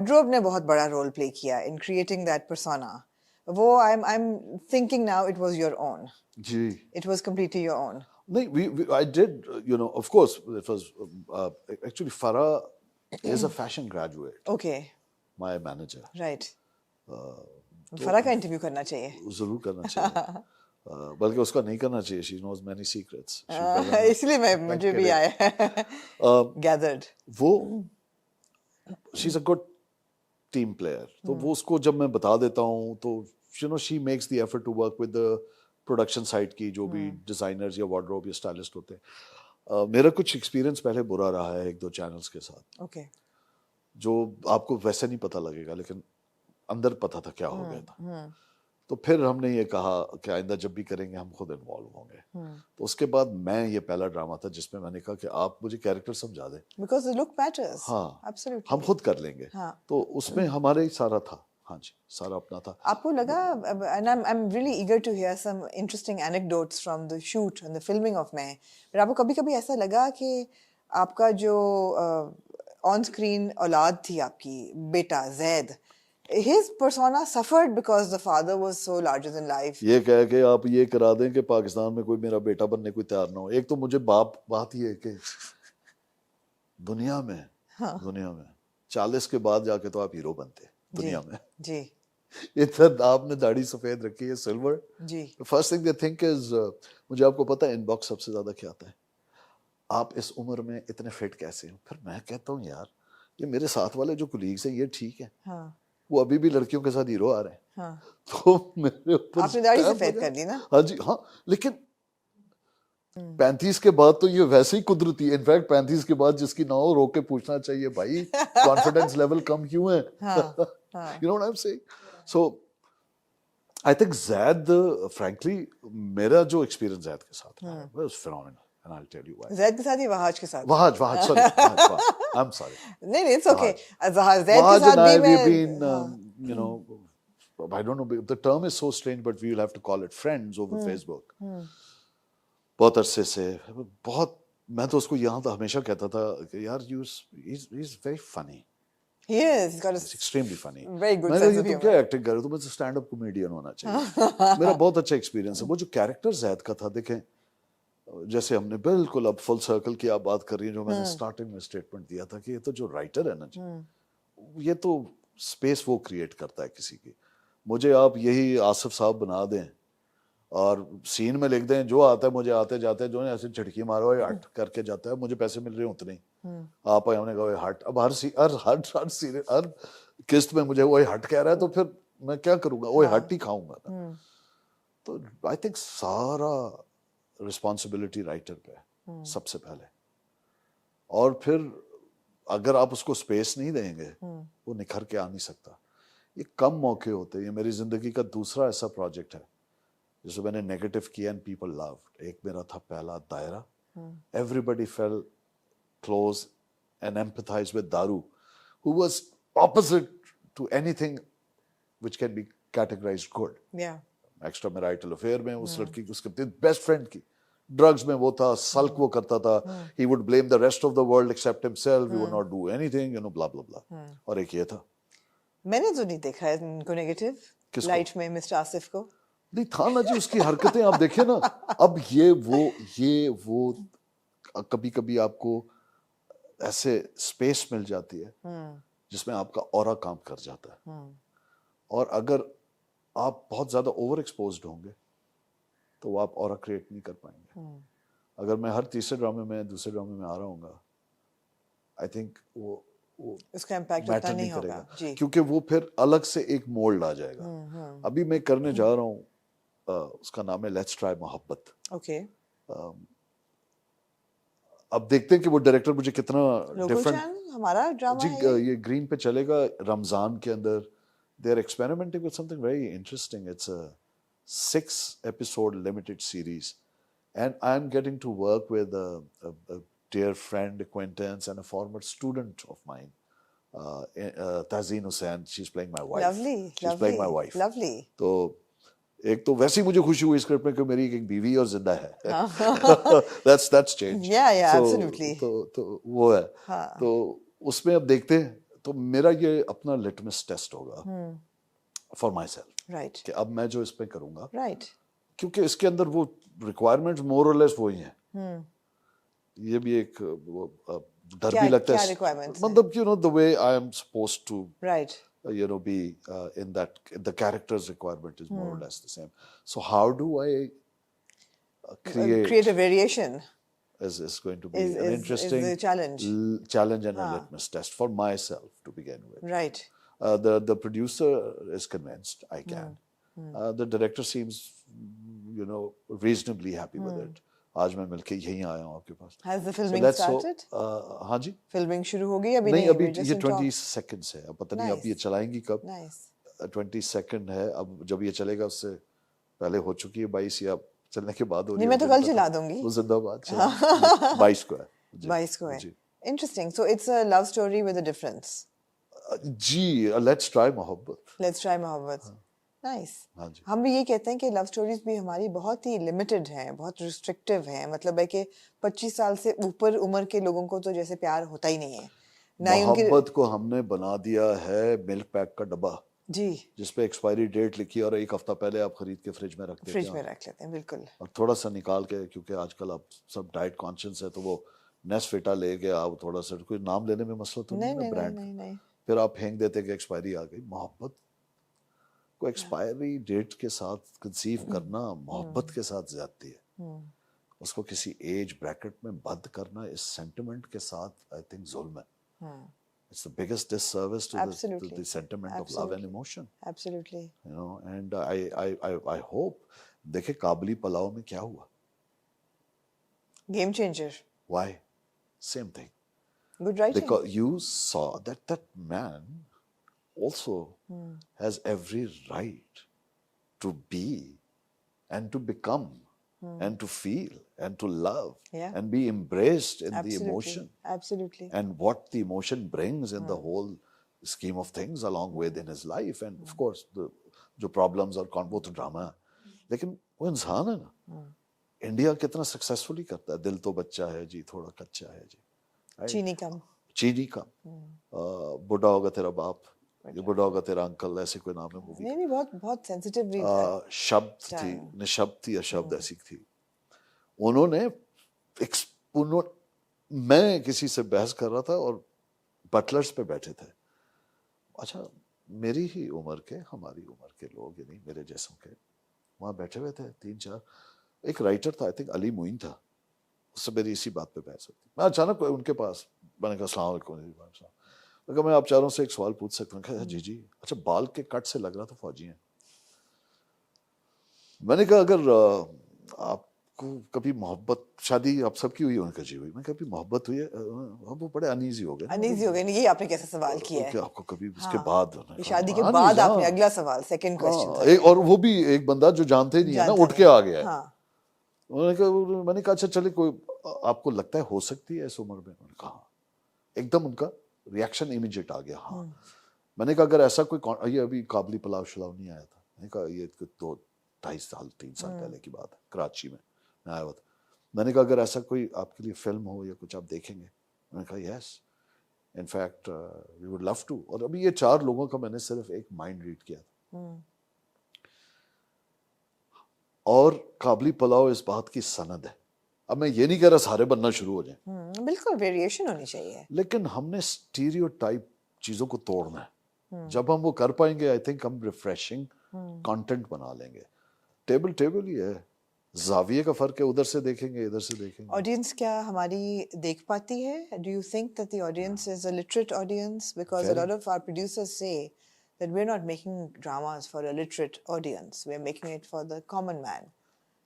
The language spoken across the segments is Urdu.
ڈروب نے بہت بڑا رول پلے کیا ان کریٹنگ دیٹ پرسونا. وہ I'm thinking now it was your own. G It was completely your own. نہیں I did, of course it was actually Farah is a fashion graduate, Okay, my manager. right. فرح کا انٹرویو کرنا چاہیے. ضرور کرنا چاہیے, بلکہ اس کا نہیں کرنا چاہیے. She knows many secrets. اس لیے مجھے بھی آیا gathered. وہ she's a good team player. تو وہ اس کو جب میں بتا دیتا ہوں تو she makes the effort to work with the production side کی جو بھی ڈیزائنرز یا وارڈروب یا اسٹائلسٹ ہوتے ہیں. میرا کچھ ایکسپیرینس پہلے برا رہا ہے 1-2 چینلز کے ساتھ, Okay. جو آپ کو ویسے نہیں پتہ لگے گا لیکن اندر پتہ تھا کیا ہو گیا تھا. تو پھر ہم نے یہ کہا کہ آئندہ جب بھی کریں گے ہم خود انوالو ہوں گے. تو اس کے بعد میں یہ پہلا ڈرامہ تھا جس میں نے کہا کہ آپ مجھے کیریکٹر سمجھا دیں. Because the look matters. ہاں Absolutely. ہم خود کر لیں گے. تو اس میں ہمارے ہی سارا تھا. ہاں جی سارا اپنا تھا. آپ کو لگا, and I'm really eager to hear some interesting anecdotes from the shoot and the filming of میں, but آپ کو کبھی کبھی ایسا لگا کہ آپ کا جو آن اسکرین اولاد تھی آپ کی بیٹا زید, his persona suffered because the father was so larger than life. یہ کہہ کے آپ یہ کرا دیں کہ پاکستان میں کوئی میرا بیٹا بننے کو تیار نہ ہو. ایک تو مجھے بات یہ ہے کہ دنیا میں 40 کے بعد جا کے تو آپ ہیرو بنتے دنیا میں. جی اتنا آپ نے داڑھی سفید رکھی ہے سلور. جی first thing they think is, مجھے آپ کو پتا ہے ان باکس سب سے زیادہ کیا آتا ہے, آپ اس عمر میں اتنے فٹ کیسے ہو. پھر میں کہتا ہوں یار یہ میرے ساتھ والے جو کولیگس ہیں یہ ٹھیک ہے, وہ ابھی بھی لڑکیوں کے ساتھ ہیرو آ رہے ہیں. تو میرے اوپر آپ نے داڑھی سفید کر دی نا. ہاں جی ہاں, لیکن 35 کے بعد تو یہ ویسے ہی قدرتی ہے. انفیکٹ 35 کے بعد جس کی نہ ہو رو کے پوچھنا چاہیے بھائی کانفیڈنس لیول کم کیوں ہے. You know what I'm saying? So I think Zaid frankly میرا جو ایکسپیرینس زید کے ساتھ ہے was phenomenal and I'll tell you why. زید کے ساتھ ہی وہاج کے ساتھ. Wahaj sorry I'm sorry. نہیں it's okay. زید کے ساتھ بھی میں you know I don't know the term is so strange but we will have to call it friends over Facebook. بہت عرصے سے بہت, میں تو اس کو یہاں تو ہمیشہ کہتا تھا کہ یار he's very funny. He is. He's got a extremely funny. Very good sense of humor. میں نے کیا ایکٹنگ کر رہے, تو مجھے اسٹینڈ اپ کامیڈین ہونا چاہیے. میرا بہت اچھا ایکسپیرینس ہے. وہ جو کیریکٹر زید کا تھا, دیکھیں جیسے ہم نے بالکل اب فل سرکل کی آپ بات کر رہی ہیں, جو میں نے اسٹارٹنگ میں اسٹیٹمنٹ دیا تھا کہ یہ تو جو رائٹر ہے نا جی, یہ تو اسپیس وہ کریٹ کرتا ہے کسی کی. مجھے آپ یہی آصف صاحب بنا دیں اور سین میں لکھ دیں جو آتا ہے مجھے آتے جاتے جو ایسے جھٹکی مارو ہٹ کر کے جاتا ہے, مجھے پیسے مل رہے ہیں اتنے ہی. آپ ہم نے کہا ہٹ, اب ہر قسط میں مجھے وہی ہٹ کہہ رہا ہے تو پھر میں کیا کروں گا, وہی ہٹ ہی کھاؤں گا نا. تو آئی تھنک سارا رسپانسبلٹی رائٹر پہ ہے سب سے پہلے, اور پھر اگر آپ اس کو اسپیس نہیں دیں گے وہ نکھر کے آ نہیں سکتا. یہ کم موقع ہوتے ہیں. یہ میری زندگی کا دوسرا ایسا پروجیکٹ ہے جسے میں نے نیگیٹو کیا اینڈ پیپل لوڈ. ایک میرا تھا پہلا دائرہ, everybody feel close and empathize with دارو, who was opposite to anything which can be categorized good. Extra marital affair میں اس لڑکی کی, اس کے بیسٹ فرینڈ کی, ڈرگز میں وہ تھا, سلک وہ کرتا تھا, he would blame the rest of the world except himself, he would not do anything, you know, blah blah blah. اور ایک یہ تھا. میں نے تو نہیں دیکھا ہے ان کو نیگیٹو لائٹ میں مسٹر آصف کو. نہیں تھا نا جی, اس کی حرکتیں آپ دیکھیں نا. اب یہ وہ کبھی کبھی آپ کو ایسے اسپیس مل جاتی ہے جس میں آپ کا اورا کام کر جاتا ہے, اور اگر آپ بہت زیادہ اوور ایکسپوزڈ ہوں گے تو وہ آپ اورا کریٹ نہیں کر پائیں گے. اگر میں ہر تیسرے ڈرامے میں دوسرے ڈرامے میں آ رہا ہوں گا, آئی تھنک وہ اس کا امپیکٹ اتنا نہیں ہوگا, کیونکہ وہ پھر الگ سے ایک مولڈ آ جائے گا. ابھی میں کرنے جا رہا ہوں, اس کا نام ہے لیٹس ٹرائی محبت. اوکے, اب دیکھتے ہیں کہ وہ ڈائریکٹر مجھے کتنا ڈفرنٹ. ہمارا ڈرامہ جی یہ گرین پہ چلے گا رمضان کے اندر. They are experimenting with something very interesting. It's a 6 episode limited series and I am getting to work with a dear friend, acquaintance and a former student of mine, Tahzeen Hussain. She's playing my wife. Lovely. She's playing my wife. Lovely. تو ایک تو ویسے ہی مجھے خوشی ہوئی اسکرپٹ میں کہ میری ایک بیوی اور زندہ ہے. that's changed. Yeah, absolutely. تو وہ ہے. تو اس میں اب دیکھتے ہیں. تو تو میرا یہ اپنا لٹمس ٹیسٹ ہوگا فار مائی سیلف رائٹ کہ اب میں جو اس پہ کروں گا رائٹ کیونکہ اس کے اندر وہ ریکوائرمنٹ مور اور لیس وہی ہیں. یہ بھی ایک ڈر بھی لگتا کیا ہے ریکوائرمنٹس مطلب you know the way I am supposed to write you know be in that the character's requirement is more or less the same. So how do I create a variation is going to be is an is interesting the challenge. challenge and a litmus test for myself to begin with. Right. The producer is convinced I can. The director seems you know reasonably happy with it. آج میں مل کے یہیں آیا ہوں آپ کے پاس. Has the So filming let's started? ہاں جی Filming شروع ہو گئی ابھی نہیں ابھی we're just یہ in talks. 20 seconds ہے اب پتہ نہیں اب یہ چلائیں گی کب. Nice. 20 سیکنڈ ہے اب جب یہ چلے گا اس سے پہلے ہو چکی ہے 22 یا چلنے کے بعد ہو رہی ہے. میں تو کل چلا دوں گی. وہ زندہ باد 22 کو ہے. 22 کو ہے. Interesting. So it's a love story with a difference. جی لیٹس ٹرائی محبت. Let's try محبت. Nice. ہاں جی ہم بھی یہ کہتے ہیں کہ لو اسٹوریز بھی ہماری بہت ہی لمیٹڈ ہیں, بہت ریسٹرکٹیو ہیں. مطلب ہے کہ 25 سال سے اوپر عمر کے لوگوں کو تو جیسے پیار ہوتا ہی نہیں ہے. محبت کو ہم نے بنا دیا ہے ملک پیک کا ڈبہ جی جس پہ ایکسپائری ڈیٹ لکھی اور ایک ہفتہ پہلے آپ خرید کے فریج میں رکھ دیتے فریج ہیں میں رکھ لیتے ہیں. بالکل. اور تھوڑا سا نکال کے کیونکہ آج کل آپ سب ڈائٹ کانشیس ہے تو وہ نیسفیٹا لے کے آپ تھوڑا سا کوئی نام لینے میں مسئلہ تو نہیں ہے برانڈ نہیں پھر آپ پھینک دیتے کہ ایکسپائری آ گئی. محبت کو ایکسپائری ڈیٹ کے ساتھ کنسیو کرنا محبت کے ساتھ زیادتی ہے. اس کو کسی ایج بریکٹ میں بند کرنا اس سینٹیمنٹ کے ساتھ آئی تھنک ظلم ہے. It's the biggest disservice to the sentiment of love and emotion. Absolutely. You know, and I hope دیکھیں کابلی پلاؤ میں کیا ہوا. Game changer. Why? Same thing. Good writing. Because you saw that man also has every right to be and to become and to feel and to love and be embraced in the emotion. Absolutely. And what the emotion brings in the whole scheme of things along with in his life. And of course, جو problems اور وہ تو ڈرامہ ہے لیکن وہ انسان ہے نا. انڈیا کتنا سکسیسفلی کرتا ہے. دل تو بچہ ہے جی تھوڑا کچا ہے جی چینی کم. چینی کم. بڈھا ہوگا تیرا باپ یہ بڈھا ہوگا تیرا انکل ایسے کوئی نام ہے مووی. نہیں بہت بہت سینسیٹیو شبد تھی نشبد تھی یا شبد ایسی تھی. انہوں نے میں کسی سے بحث کر رہا تھا اور بٹلرز پہ بیٹھے تھے. اچھا میری ہی عمر کے ہماری عمر کے لوگ یعنی میرے جیسوں کے وہاں بیٹھے ہوئے تھے 3-4. ایک رائٹر تھا آئی تھنک علی معین تھا. اس سے میری اسی بات پہ بحث ہوتی. میں اچانک ان کے پاس میں نے کہا السلام علیکم. اگر میں آپ چاروں سے ایک سوال پوچھ سکتا ہوں. کہا جی اچھا بال کے کٹ سے لگ رہا تھا فوجی ہیں. میں نے کہا اگر آپ کو کبھی محبت شادی آپ سب کی ہوئی ان کا جی ہوئی. میں کبھی محبت ہوئی ہے وہ بڑے انیزی ہو گئے. انیزی ہو گئے. یہ آپ نے کیسا سوال کیا ہے کہ آپ کو کبھی اس کے بعد شادی کے بعد آپ نے اگلا سوال سیکنڈ کوسچن اور وہ بھی ایک بندہ جو جانتے ہی نہیں ہے نا اٹھ کے آ گیا ہے. میں نے کہا اچھا چلے کوئی آپ کو لگتا ہے ہو سکتی ہے اس عمر میں. میں نے کہا ایک دم ان کا ریاکشن امیجیٹ آ گیا. ہاں میں نے کہا اگر ایسا کوئی یہ ابھی قابلی پلاؤ شلاؤ نہیں آیا تھا. میں نے کہا یہ 2-2.5 سال 3 سال پہلے کی بات ہے کراچی میں آیا ہوا تھا. میں نے کہا اگر ایسا کوئی آپ کے لیے فلم ہو یا کچھ آپ دیکھیں گے. میں نے کہا yes in fact we would love to. اور ابھی یہ 4 لوگوں کا میں نے صرف ایک مائنڈ ریڈ کیا تھا. اور قابلی پلاؤ اس بات کی سند ہے. اب میں یہ نہیں کہہ رہا سارے بننا شروع ہو جائیں. بالکل ویریشن ہونی چاہیے. لیکن ہم نے اسٹیریوٹائپ چیزوں کو توڑنا ہے. جب ہم وہ کر پائیں گے آئی تھنک ہم ریفریشنگ کانٹینٹ بنا لیں گے. ٹیبل ہی ہے. زاویے کا فرق ہے. ادھر سے دیکھیں گے ادھر سے دیکھیں گے. آڈینس کیا ہماری دیکھ پاتی ہے؟ Do you think that the audience is a literate audience? Because a lot of our producers سے that we're not making dramas for a literate audience, we're making it for the common man.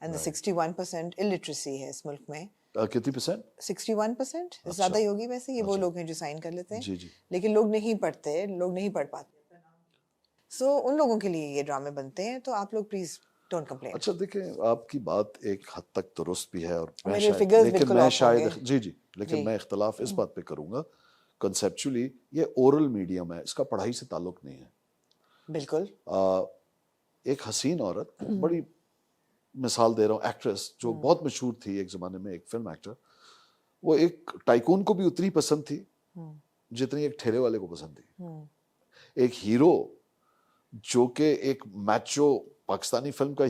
And the 61% illiteracy ہے اس ملک میں. کتنی پرسینٹ؟ 61%. زیادہ ہی ہوگی ویسے. یہ وہ لوگ ہیں جو سائن کر لیتے ہیں لیکن لوگ نہیں پڑھتے, لوگ نہیں پڑھ پاتے. سو ان لوگوں کے لیے یہ ڈرامے بنتے ہیں. تو آپ لوگ پلیز ڈونٹ کمپلین. اچھا دیکھیں آپ کی بات ایک حد تک درست بھی ہے اور لیکن میں شاید لیکن میں اختلاف اس بات پہ کروں گا. کنسیپچولی یہ اورل میڈیم ہے, اس کا پڑھائی سے تعلق نہیں ہے. بالکل. ایک حسین عورت, بڑی مثال دے رہا ہوں, ایکٹریس جو بہت مشہور تھی ایک زمانے میں, ایک فلم ایکٹر, وہ ایک ٹائکون کو بھی اتنی پسند تھی جتنی ایک ٹھیلے والے کو پسند تھی. ایک ہیرو جو کہ ایک میچو پاکستانی فلم کا